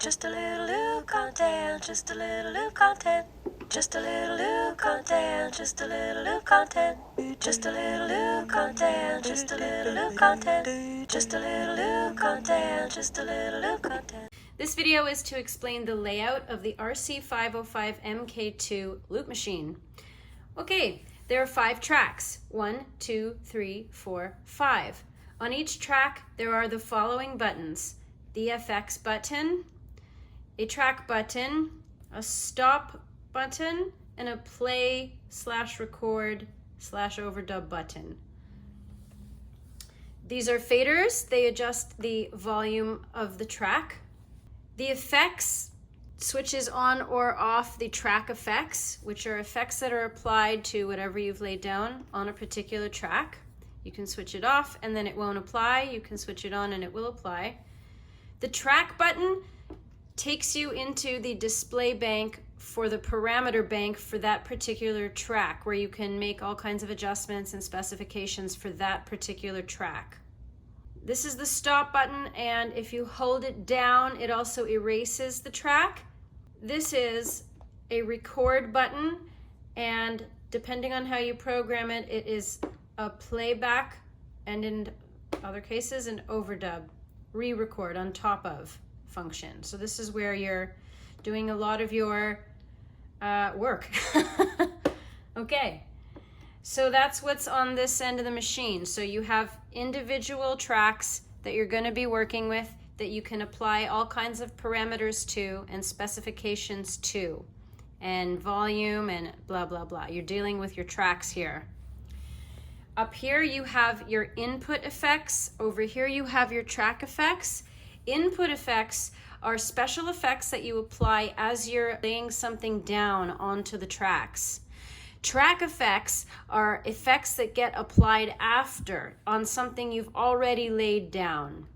just a little loop content, just a little loop content. Just a little loop content, just a little loop content. Just a little loop content, just a little loop content. Just a little loop content, just a little loop content. This video is to explain the layout of the RC505 MK2 loop machine. Okay, there are 5 tracks. 1, 2, 3, 4, 5. On each track, there are the following buttons: the FX button, a track button, a stop button, and a play/record/overdub button. These are faders. They adjust the volume of the track. The effects switches on or off the track effects, which are effects that are applied to whatever you've laid down on a particular track. You can switch it off and then it won't apply. You can switch it on and it will apply. The track button takes you into the display bank for the parameter bank for that particular track, where you can make all kinds of adjustments and specifications for that particular track. This is the stop button, and if you hold it down, it also erases the track. This is a record button, and depending on how you program it, it is a playback, and in other cases, an overdub, re-record on top of function. So this is where you're doing a lot of your work. Okay, so that's what's on this end of the machine. So you have individual tracks that you're going to be working with that you can apply all kinds of parameters to and specifications to, and volume and blah blah blah. You're dealing with your tracks here. Up here you have your input effects. Over here you have your track effects. Input effects are special effects that you apply as you're laying something down onto the tracks. Track effects are effects that get applied after on something you've already laid down.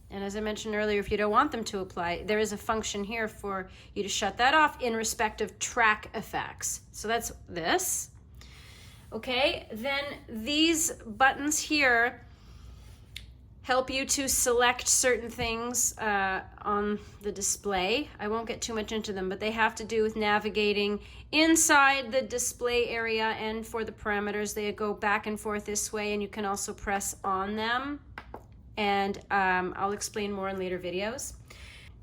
And as I mentioned earlier, if you don't want them to apply, there is a function here for you to shut that off in respect of track effects. So that's this. Okay, then these buttons here help you to select certain things on the display. I won't get too much into them, but they have to do with navigating inside the display area, and for the parameters, they go back and forth this way, and you can also press on them. And I'll explain more in later videos.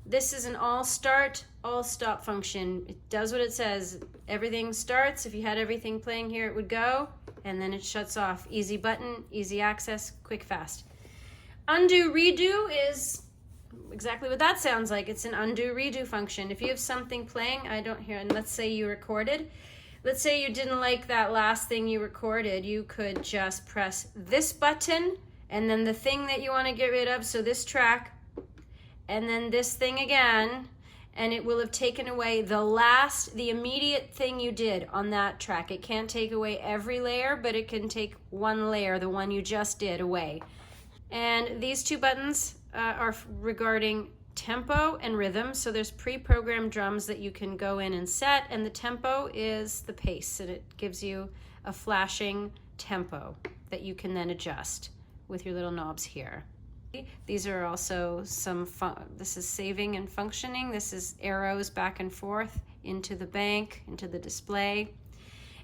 This is an all start, all stop function. It does what it says. Everything starts. If you had everything playing here, it would go, and then it shuts off. Easy button, easy access, quick, fast. Undo redo is exactly what that sounds like. It's an undo redo function. If you have something playing, I don't hear, and let's say you recorded. Let's say you didn't like that last thing you recorded. You could just press this button and then the thing that you want to get rid of, so this track, and then this thing again, and it will have taken away the immediate thing you did on that track. It can't take away every layer, but it can take one layer, the one you just did, away. And these 2 buttons are regarding tempo and rhythm. So there's pre-programmed drums that you can go in and set, and the tempo is the pace, and it gives you a flashing tempo that you can then adjust with your little knobs here. These are also this is saving and functioning. This is arrows back and forth into the bank, into the display.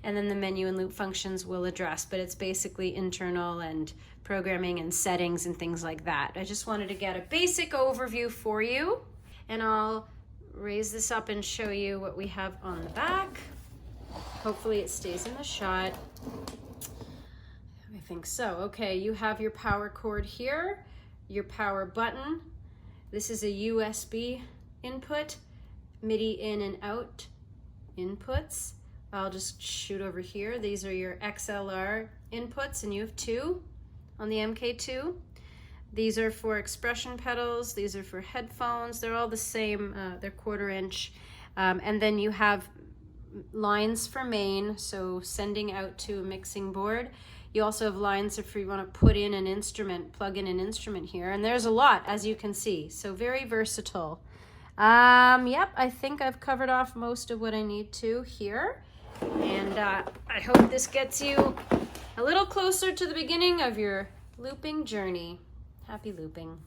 And then the menu and loop functions will address, but it's basically internal and programming and settings and things like that. I just wanted to get a basic overview for you, and I'll raise this up and show you what we have on the back. Hopefully it stays in the shot. I think so. Okay, you have your power cord here, your power button. This is a USB input, MIDI in and out inputs. I'll just shoot over here. These are your XLR inputs, and you have 2 on the MK2. These are for expression pedals. These are for headphones. They're all the same. They're 1/4 inch. And then you have lines for main, so sending out to a mixing board. You also have lines if you want to put in an instrument, plug in an instrument here. And there's a lot, as you can see. So very versatile. Yep, I think I've covered off most of what I need to here. And I hope this gets you a little closer to the beginning of your looping journey. Happy looping.